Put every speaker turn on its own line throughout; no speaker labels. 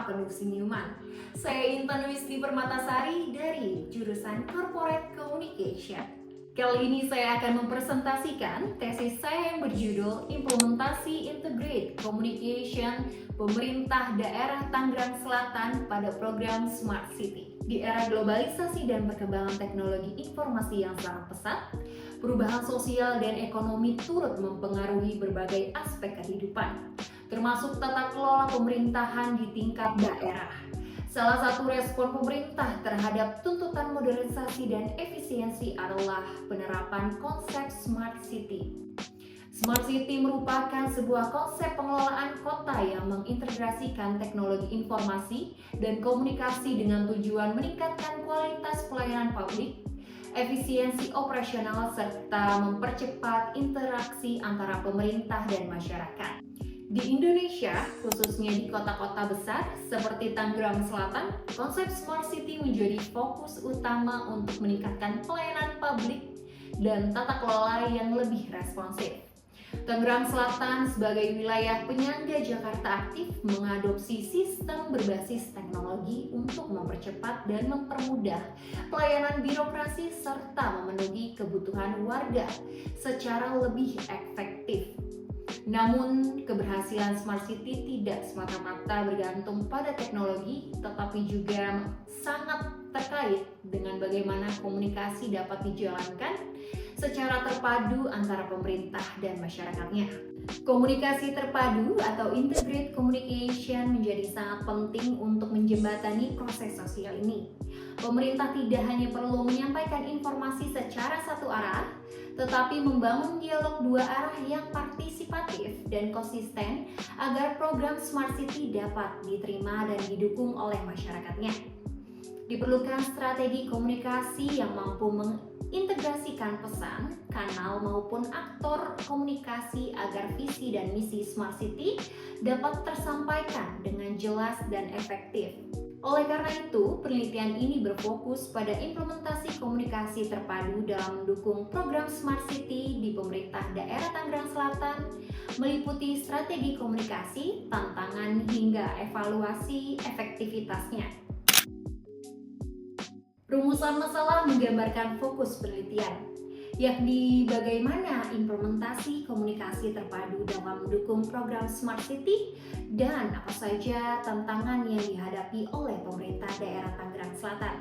tanpa penuh senyuman. Saya Intan Wisdi Permatasari dari jurusan Corporate Communication. Kali ini saya akan mempresentasikan tesis saya yang berjudul Implementasi Integrated Communication Pemerintah Daerah Tangerang Selatan pada Program Smart City. Di era globalisasi dan perkembangan teknologi informasi yang sangat pesat, perubahan sosial dan ekonomi turut mempengaruhi berbagai aspek kehidupan, termasuk tata kelola pemerintahan di tingkat daerah. Salah satu respon pemerintah terhadap tuntutan modernisasi dan efisiensi adalah penerapan konsep Smart City. Smart City merupakan sebuah konsep pengelolaan kota yang mengintegrasikan teknologi informasi dan komunikasi dengan tujuan meningkatkan kualitas pelayanan publik, efisiensi operasional, serta mempercepat interaksi antara pemerintah dan masyarakat. Di Indonesia, khususnya di kota-kota besar seperti Tangerang Selatan, konsep Smart City menjadi fokus utama untuk meningkatkan pelayanan publik dan tata kelola yang lebih responsif. Tangerang Selatan sebagai wilayah penyangga Jakarta aktif mengadopsi sistem berbasis teknologi untuk mempercepat dan mempermudah pelayanan birokrasi serta memenuhi kebutuhan warga secara lebih efektif. Namun, keberhasilan Smart City tidak semata-mata bergantung pada teknologi, tetapi juga sangat terkait dengan bagaimana komunikasi dapat dijalankan secara terpadu antara pemerintah dan masyarakatnya. Komunikasi terpadu atau integrated communication menjadi sangat penting untuk menjembatani proses sosial ini. Pemerintah tidak hanya perlu menyampaikan informasi secara satu arah, tetapi membangun dialog dua arah yang partisipatif dan konsisten agar program Smart City dapat diterima dan didukung oleh masyarakatnya. Diperlukan strategi komunikasi yang mampu mengintegrasikan pesan, kanal maupun aktor komunikasi agar visi dan misi Smart City dapat tersampaikan dengan jelas dan efektif. Oleh karena itu, penelitian ini berfokus pada implementasi komunikasi terpadu dalam mendukung program Smart City di pemerintah daerah Tangerang Selatan, meliputi strategi komunikasi, tantangan, hingga evaluasi efektivitasnya. Rumusan masalah menggambarkan fokus penelitian, yakni bagaimana implementasi komunikasi terpadu dalam mendukung program Smart City dan apa saja tantangan yang dihadapi oleh pemerintah daerah Tangerang Selatan.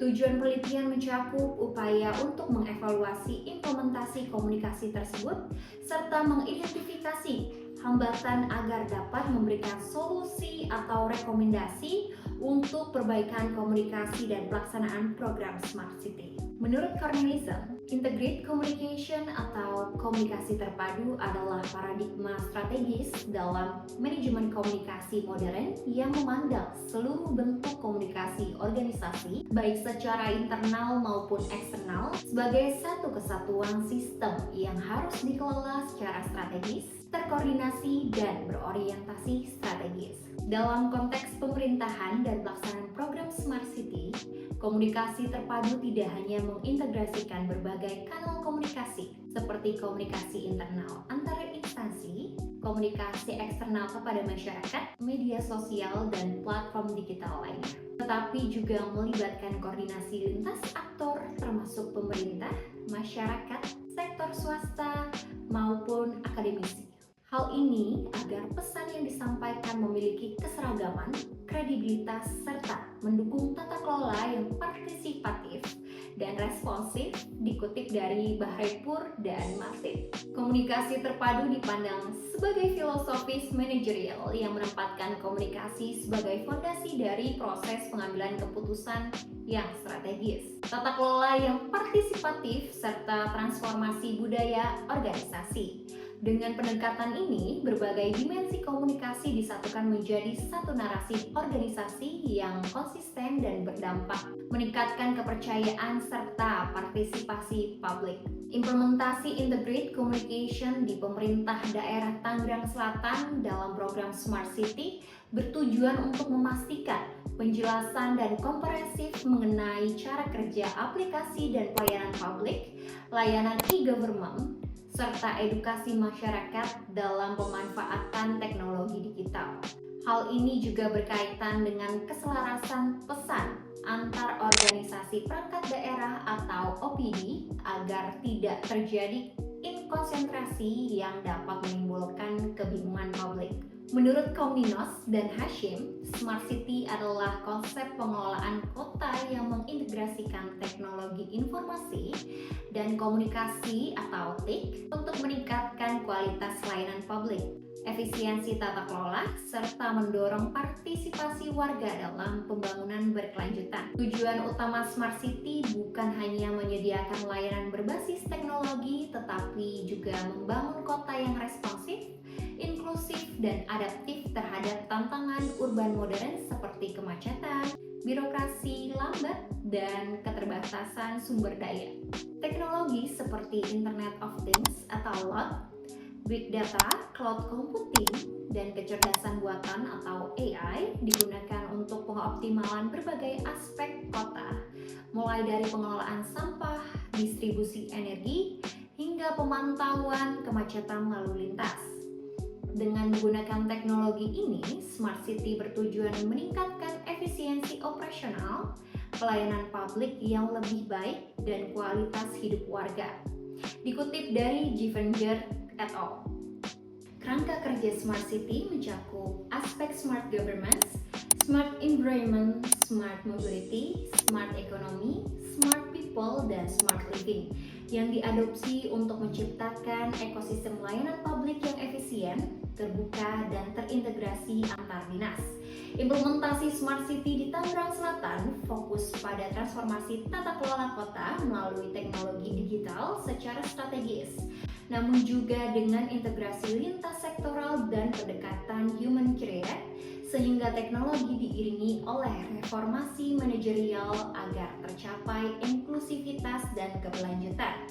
Tujuan penelitian mencakup upaya untuk mengevaluasi implementasi komunikasi tersebut serta mengidentifikasi hambatan agar dapat memberikan solusi atau rekomendasi untuk perbaikan komunikasi dan pelaksanaan program Smart City. Menurut Cornelissen, integrated communication atau komunikasi terpadu adalah paradigma strategis dalam manajemen komunikasi modern yang memandang seluruh bentuk komunikasi organisasi, baik secara internal maupun eksternal, sebagai satu kesatuan sistem yang harus dikelola secara strategis, terkoordinasi, dan berorientasi strategis. Dalam konteks pemerintahan dan pelaksanaan program Smart City, komunikasi terpadu tidak hanya mengintegrasikan berbagai kanal komunikasi seperti komunikasi internal antara instansi, komunikasi eksternal kepada masyarakat, media sosial, dan platform digital lainnya, tetapi juga melibatkan koordinasi lintas aktor termasuk pemerintah, masyarakat, sektor swasta, maupun akademisi. Hal ini agar pesan yang disampaikan memiliki keseragaman, kredibilitas, serta mendukung tata kelola yang partisipatif dan responsif, dikutip dari Bahraipur dan Martin. Komunikasi terpadu dipandang sebagai filosofis manajerial yang menempatkan komunikasi sebagai fondasi dari proses pengambilan keputusan yang strategis, tata kelola yang partisipatif, serta transformasi budaya organisasi. Dengan pendekatan ini, berbagai dimensi komunikasi disatukan menjadi satu narasi organisasi yang konsisten dan berdampak, meningkatkan kepercayaan serta partisipasi publik. Implementasi integrated communication di pemerintah daerah Tangerang Selatan dalam program Smart City bertujuan untuk memastikan penjelasan dan komprehensif mengenai cara kerja aplikasi dan pelayanan publik, layanan e-government, serta edukasi masyarakat dalam pemanfaatan teknologi digital. Hal ini juga berkaitan dengan keselarasan pesan antar organisasi perangkat daerah atau OPD agar tidak terjadi inkonsentrasi yang dapat menimbulkan kebingungan publik. Menurut Komninos dan Hashim, Smart City adalah konsep pengelolaan kota yang mengintegrasikan teknologi informasi dan komunikasi atau TIK untuk meningkatkan kualitas layanan publik, efisiensi tata kelola, serta mendorong partisipasi warga dalam pembangunan berkelanjutan. Tujuan utama Smart City bukan hanya menyediakan layanan berbasis teknologi, tetapi juga membangun kota yang responsif, inklusif, dan adaptif terhadap tantangan urban modern seperti kemacetan, birokrasi lambat, dan keterbatasan sumber daya. Teknologi seperti Internet of Things atau IoT, Big Data, Cloud Computing, dan kecerdasan buatan atau AI digunakan untuk pengoptimalan berbagai aspek kota, mulai dari pengelolaan sampah, distribusi energi, hingga pemantauan kemacetan lalu lintas. Dengan menggunakan teknologi ini, Smart City bertujuan meningkatkan efisiensi operasional, pelayanan publik yang lebih baik, dan kualitas hidup warga. Dikutip dari Givenchy et al. Kerangka kerja Smart City mencakup aspek Smart Governance, Smart Environment, Smart Mobility, Smart Economy, Smart People, dan Smart Living yang diadopsi untuk menciptakan ekosistem layanan publik yang efisien, terbuka, dan terintegrasi antar dinas. Implementasi Smart City di Tangerang Selatan fokus pada transformasi tata kelola kota melalui teknologi digital secara strategis, namun juga dengan integrasi lintas sektoral dan pendekatan human created, sehingga teknologi diiringi oleh reformasi manajerial agar tercapai inklusivitas dan keberlanjutan.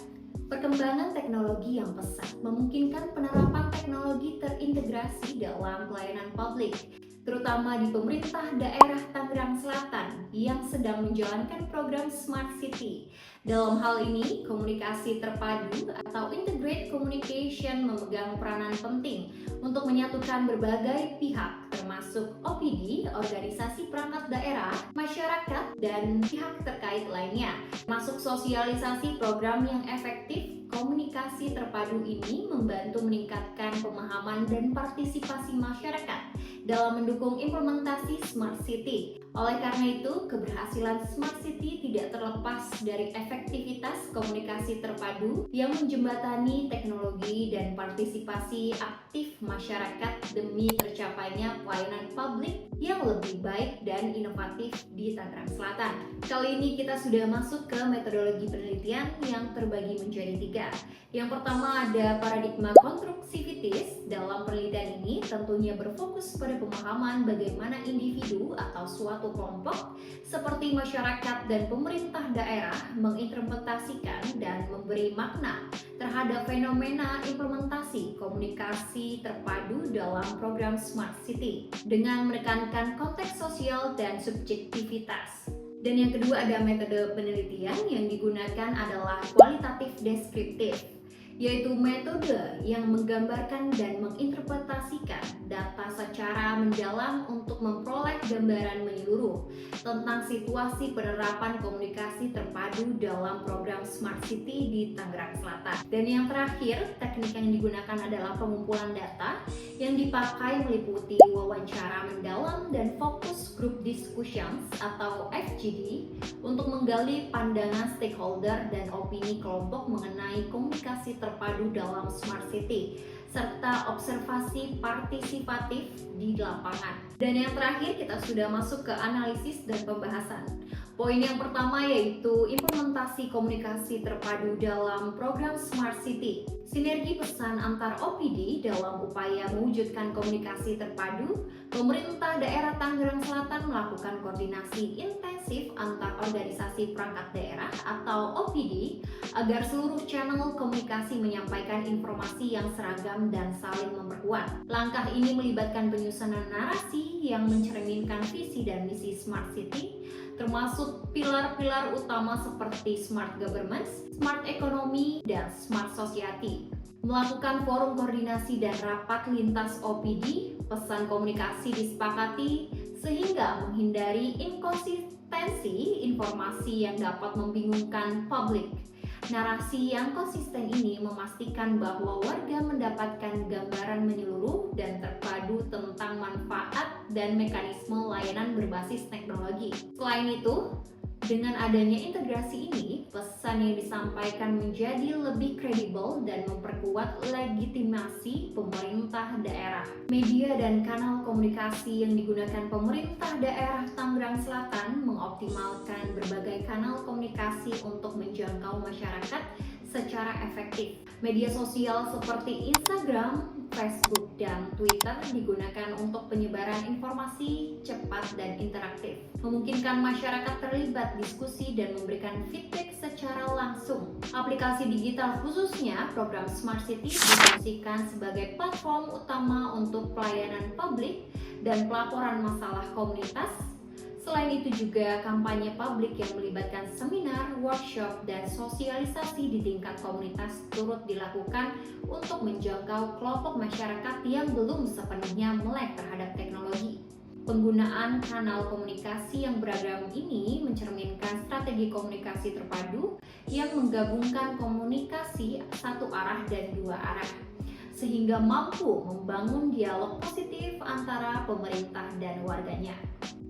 Perkembangan teknologi yang pesat memungkinkan penerapan teknologi terintegrasi dalam pelayanan publik, terutama di pemerintah daerah Tangerang Selatan yang sedang menjalankan program Smart City. Dalam hal ini, komunikasi terpadu atau integrated communication memegang peranan penting untuk menyatukan berbagai pihak, termasuk OPD, organisasi perangkat daerah, masyarakat, dan pihak terkait lainnya. Masuk sosialisasi program yang efektif, komunikasi terpadu ini membantu meningkatkan pemahaman dan partisipasi masyarakat dalam mendukung implementasi Smart City. Oleh karena itu, keberhasilan Smart City tidak terlepas dari efektivitas komunikasi terpadu yang menjembatani teknologi dan partisipasi aktif masyarakat demi tercapainya pelayanan publik yang lebih baik dan inovatif di Tangerang Selatan. Kali ini kita sudah masuk ke metodologi penelitian yang terbagi menjadi 3. Yang pertama ada paradigma konstruktivitis. Dalam penelitian ini tentunya berfokus pada pemahaman bagaimana individu atau suatu kelompok seperti masyarakat dan pemerintah daerah menginterpretasikan dan memberi makna terhadap fenomena implementasi komunikasi terpadu dalam program Smart City dengan menekankan konteks sosial dan subjektivitas. Dan yang kedua ada metode penelitian yang digunakan adalah kualitatif deskriptif, yaitu metode yang menggambarkan dan menginterpretasikan data secara mendalam untuk memperoleh gambaran menyeluruh tentang situasi penerapan komunikasi terpadu dalam program Smart City di Tangerang Selatan. Dan yang terakhir, teknik yang digunakan adalah pengumpulan data yang dipakai meliputi wawancara mendalam dan fokus group discussions atau FGD untuk menggali pandangan stakeholder dan opini kelompok mengenai komunikasi terpadu dalam Smart City, serta observasi partisipatif di lapangan. Dan yang terakhir kita sudah masuk ke analisis dan pembahasan. Poin yang pertama yaitu implementasi komunikasi terpadu dalam program Smart City. Sinergi pesan antar OPD dalam upaya mewujudkan komunikasi terpadu, pemerintah daerah Tangerang Selatan melakukan koordinasi intensif antar organisasi perangkat daerah atau OPD agar seluruh channel komunikasi menyampaikan informasi yang seragam dan saling memperkuat. Langkah ini melibatkan penyusunan narasi yang mencerminkan visi dan misi Smart City, termasuk pilar-pilar utama seperti smart governance, smart economy, dan smart society. Melakukan forum koordinasi dan rapat lintas OPD, pesan komunikasi disepakati sehingga menghindari inkonsistensi informasi yang dapat membingungkan publik. Narasi yang konsisten ini memastikan bahwa warga mendapatkan gambaran menyeluruh dan terpadu tentang manfaat dan mekanisme layanan berbasis teknologi. Selain itu, dengan adanya integrasi ini, pesan yang disampaikan menjadi lebih kredibel dan memperkuat legitimasi pemerintah daerah. Media dan kanal komunikasi yang digunakan pemerintah daerah Tangerang Selatan mengoptimalkan berbagai kanal komunikasi untuk menjangkau masyarakat secara efektif. Media sosial seperti Instagram, Facebook, dan Twitter digunakan untuk penyebaran informasi cepat dan interaktif, memungkinkan masyarakat terlibat diskusi dan memberikan feedback secara langsung. Aplikasi digital khususnya program Smart City difungsikan sebagai platform utama untuk pelayanan publik dan pelaporan masalah komunitas. Selain itu juga kampanye publik yang melibatkan seminar, workshop, dan sosialisasi di tingkat komunitas turut dilakukan untuk menjangkau kelompok masyarakat yang belum sepenuhnya melek terhadap teknologi. Penggunaan kanal komunikasi yang beragam ini mencerminkan strategi komunikasi terpadu yang menggabungkan komunikasi satu arah dan dua arah, sehingga mampu membangun dialog positif antara pemerintah dan warganya.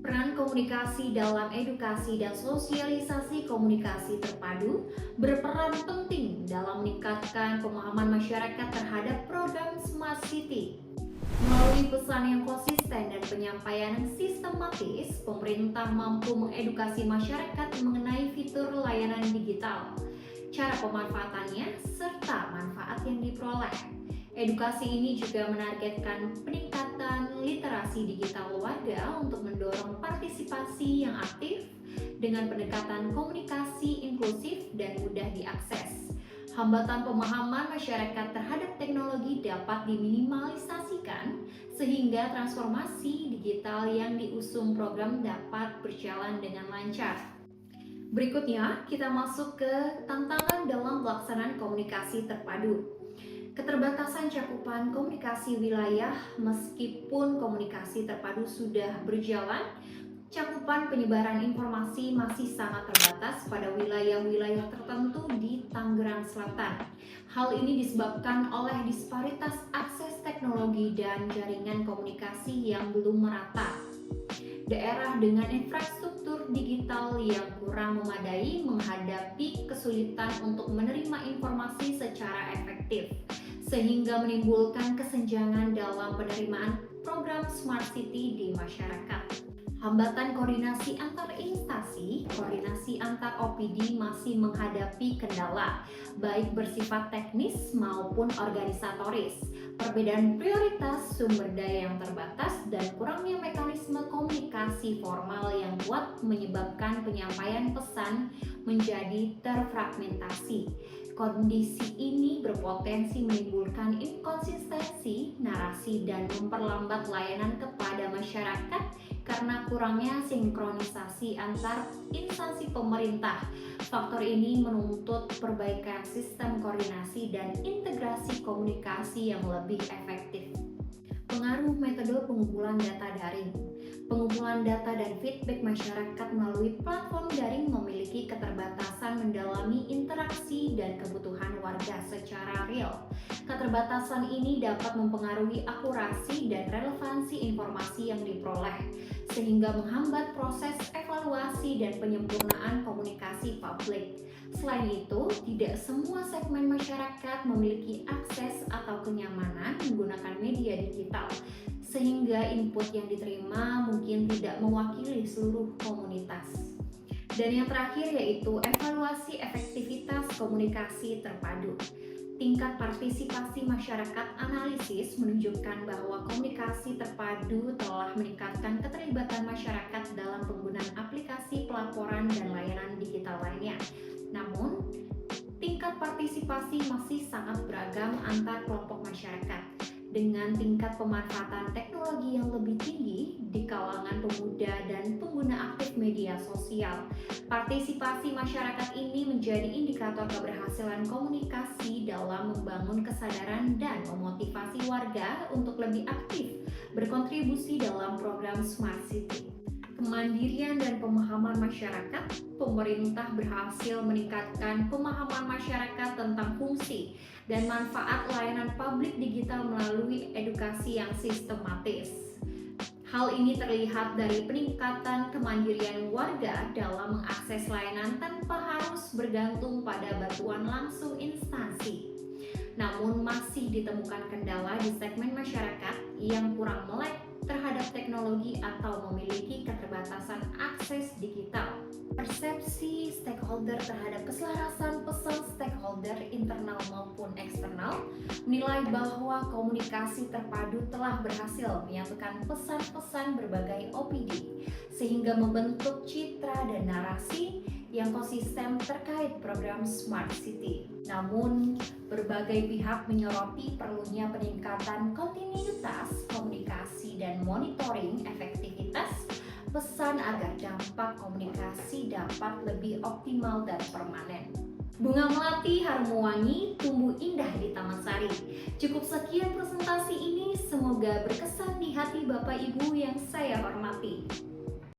Peran komunikasi dalam edukasi dan sosialisasi komunikasi terpadu berperan penting dalam meningkatkan pemahaman masyarakat terhadap program Smart City. Melalui pesan yang konsisten dan penyampaian yang sistematis, pemerintah mampu mengedukasi masyarakat mengenai fitur layanan digital, cara pemanfaatannya, serta manfaat yang diperoleh. Edukasi ini juga menargetkan peningkatan literasi digital warga untuk mendorong partisipasi yang aktif dengan pendekatan komunikasi inklusif dan mudah diakses. Hambatan pemahaman masyarakat terhadap teknologi dapat diminimalisasikan sehingga transformasi digital yang diusung program dapat berjalan dengan lancar. Berikutnya, kita masuk ke tantangan dalam pelaksanaan komunikasi terpadu. Keterbatasan cakupan komunikasi wilayah. Meskipun komunikasi terpadu sudah berjalan, cakupan penyebaran informasi masih sangat terbatas pada wilayah-wilayah tertentu di Tangerang Selatan. Hal ini disebabkan oleh disparitas akses teknologi dan jaringan komunikasi yang belum merata. Daerah dengan infrastruktur digital yang kurang memadai menghadapi kesulitan untuk menerima informasi secara efektif, sehingga menimbulkan kesenjangan dalam penerimaan program Smart City di masyarakat. Hambatan koordinasi antar instansi, koordinasi antar OPD masih menghadapi kendala, baik bersifat teknis maupun organisatoris. Perbedaan prioritas, sumber daya yang terbatas, dan kurangnya mekanisme komunikasi formal yang kuat menyebabkan penyampaian pesan menjadi terfragmentasi. Kondisi ini berpotensi menimbulkan inkonsistensi narasi dan memperlambat layanan kepada masyarakat karena kurangnya sinkronisasi antar instansi pemerintah. Faktor ini menuntut perbaikan sistem koordinasi dan integrasi komunikasi yang lebih efektif. Pengaruh metode pengumpulan data daring. Pengumpulan data dan feedback masyarakat melalui platform daring memiliki keterbatasan mendalami interaksi dan kebutuhan warga secara real. Keterbatasan ini dapat mempengaruhi akurasi dan relevansi informasi yang diperoleh, sehingga menghambat proses evaluasi dan penyempurnaan komunikasi publik. Selain itu, tidak semua segmen masyarakat memiliki akses atau kenyamanan menggunakan media digital, sehingga input yang diterima mungkin tidak mewakili seluruh komunitas. Dan yang terakhir yaitu evaluasi efektivitas komunikasi terpadu. Tingkat partisipasi masyarakat analisis menunjukkan bahwa komunikasi terpadu telah meningkatkan keterlibatan masyarakat dalam penggunaan aplikasi pelaporan dan layanan digital lainnya. Namun, tingkat partisipasi masih sangat beragam antar kelompok masyarakat. Dengan tingkat pemanfaatan teknologi yang lebih tinggi di kalangan pemuda dan pengguna aktif media sosial, partisipasi masyarakat ini menjadi indikator keberhasilan komunikasi dalam membangun kesadaran dan memotivasi warga untuk lebih aktif berkontribusi dalam program Smart City. Kemandirian dan pemahaman masyarakat, pemerintah berhasil meningkatkan pemahaman masyarakat tentang fungsi dan manfaat layanan publik digital melalui edukasi yang sistematis. Hal ini terlihat dari peningkatan kemandirian warga dalam mengakses layanan tanpa harus bergantung pada bantuan langsung instansi. Namun masih ditemukan kendala di segmen masyarakat yang kurang melek terhadap teknologi atau memiliki keterbatasan akses digital. Persepsi stakeholder terhadap keselarasan pesan stakeholder internal maupun eksternal menilai bahwa komunikasi terpadu telah berhasil menyatukan pesan-pesan berbagai OPD sehingga membentuk citra dan narasi yang konsisten terkait program Smart City. Namun, berbagai pihak menyoroti perlunya peningkatan kontinuitas komunikasi dan monitoring efektivitas pesan agar dampak komunikasi dapat lebih optimal dan permanen. Bunga melati harum wangi tumbuh indah di Taman Sari. Cukup sekian presentasi ini, semoga berkesan di hati Bapak Ibu yang saya hormati.